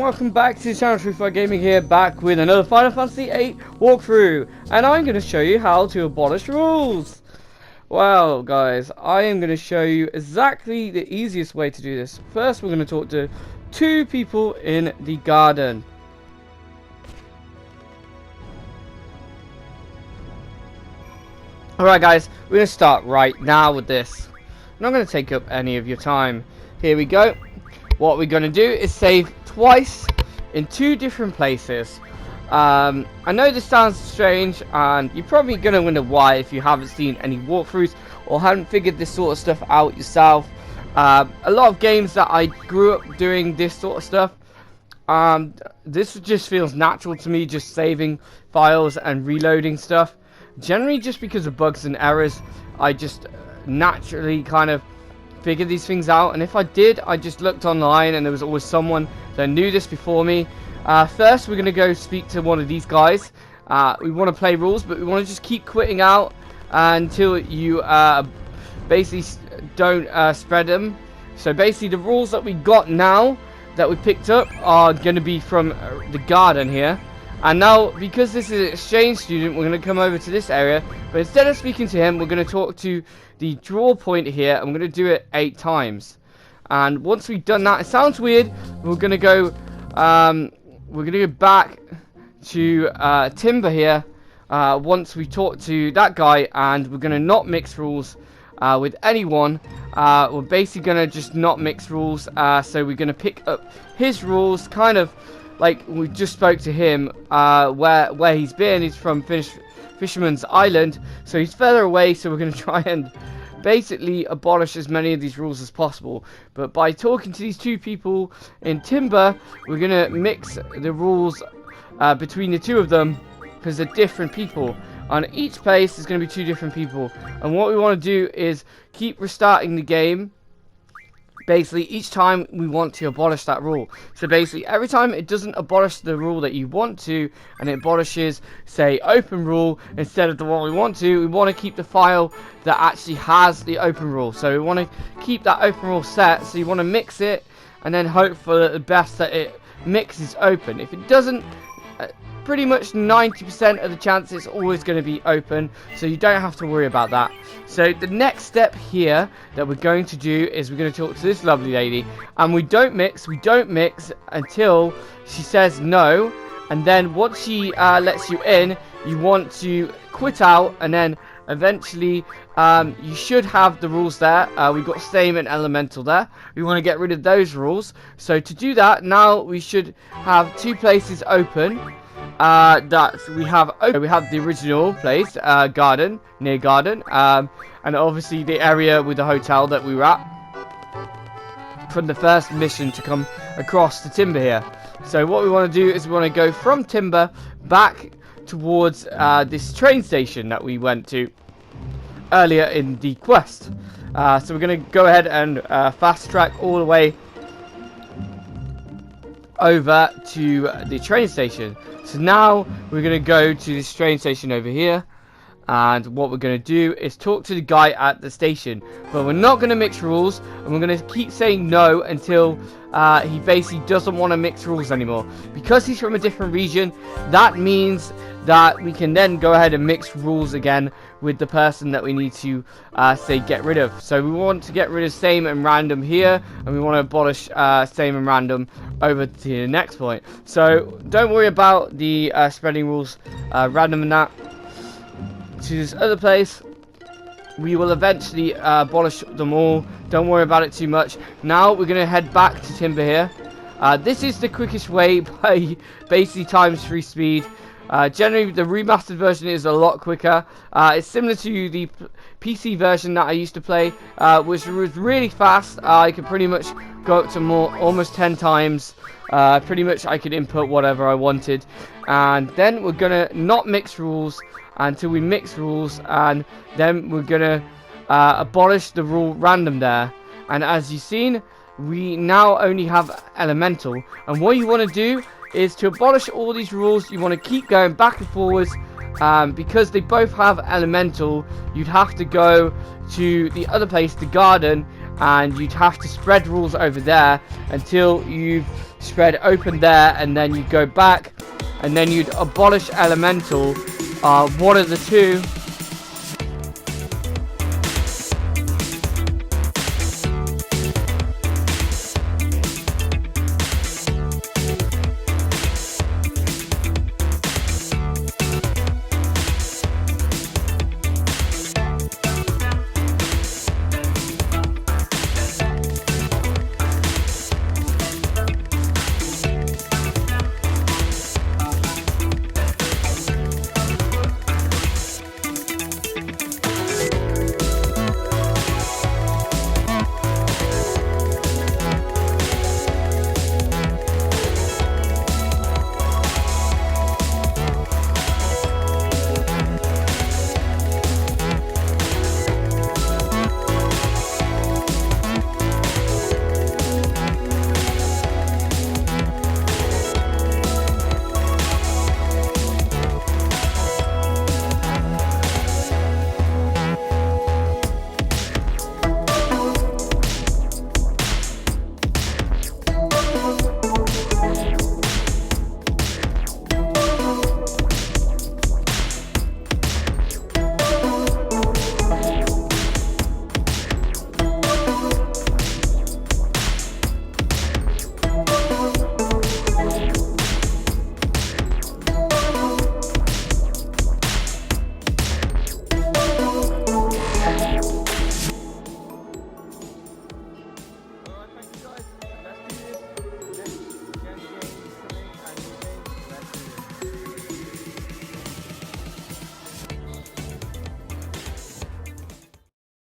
welcome back to the channel. Triade Gaming here, back with another Final Fantasy VIII walkthrough, and I'm going to show you how to abolish rules. Well guys, I am going to show you exactly the easiest way to do this. First we're going to talk to two people in the garden. Alright guys, we're going to start right now with this. I'm not going to take up any of your time. Here we go. What we're going to do is save twice in two different places. I know this sounds strange, and you're probably going to wonder why if you haven't seen any walkthroughs or haven't figured this sort of stuff out yourself. A lot of games that I grew up doing this sort of stuff, this just feels natural to me, just saving files and reloading stuff. Generally just because of bugs and errors, I just naturally kind of figure these things out, and if I did, I just looked online and there was always someone that knew this before me. First we're going to go speak to one of these guys. We want to play rules, but we want to just keep quitting out until you basically don't spread them. So basically the rules that we got now that we picked up are going to be from the garden here. And now, because this is an exchange student, we're going to come over to this area, but instead of speaking to him, we're going to talk to the draw point here, and we're going to do it 8 times. And once we've done that, it sounds weird, we're going to go back to Timber here, once we talk to that guy, and we're going to not mix rules with anyone. We're basically going to just not mix rules, so we're going to pick up his rules, kind of like we just spoke to him, where he's been. He's from Fisherman's Island, so he's further away, so we're going to try and basically abolish as many of these rules as possible. But by talking to these two people in Timber, we're going to mix the rules between the two of them, because they're different people. On each place there's going to be 2 different people, and what we want to do is keep restarting the game. Basically, each time we want to abolish that rule. So basically, every time it doesn't abolish the rule that you want to, and it abolishes, say, open rule instead of the one we want to keep the file that actually has the open rule. So we want to keep that open rule set. So you want to mix it, and then hope for the best that it mixes open. If it doesn't, pretty much 90% of the chance it's always going to be open, so you don't have to worry about that. So the next step here that we're going to do is we're going to talk to this lovely lady, and we don't mix until she says no, and then once she lets you in, you want to quit out, and then eventually you should have the rules there. We've got Same and Elemental there. We want to get rid of those rules, so to do that, now we should have 2 places open. That we have the original place, garden, near garden, and obviously the area with the hotel that we were at from the first mission to come across to Timber here. So what we want to do is we want to go from Timber back towards this train station that we went to earlier in the quest. So we're going to go ahead and fast track all the way over to the train station. So now we're going to go to this train station over here, and what we're going to do is talk to the guy at the station, but we're not going to mix rules, and we're going to keep saying no until he basically doesn't want to mix rules anymore. Because he's from a different region, that means that we can then go ahead and mix rules again with the person that we need to say get rid of. So we want to get rid of Same and Random here, and we want to abolish Same and Random over to the next point. So don't worry about the spreading rules, random and that. To this other place, we will eventually abolish them all. Don't worry about it too much. Now we're going to head back to Timber here. This is the quickest way by basically ×3 speed. Generally the remastered version is a lot quicker. It's similar to the PC version that I used to play, which was really fast. I could pretty much go up to almost 10 times. Pretty much I could input whatever I wanted, and then we're gonna not mix rules until we mix rules, and then we're gonna abolish the rule random there. And as you've seen, we now only have Elemental, and what you want to do is to abolish all these rules. You want to keep going back and forwards, because they both have Elemental. You'd have to go to the other place, the garden, and you'd have to spread rules over there until you've spread open there, and then you go back, and then you'd abolish elemental, one of the two,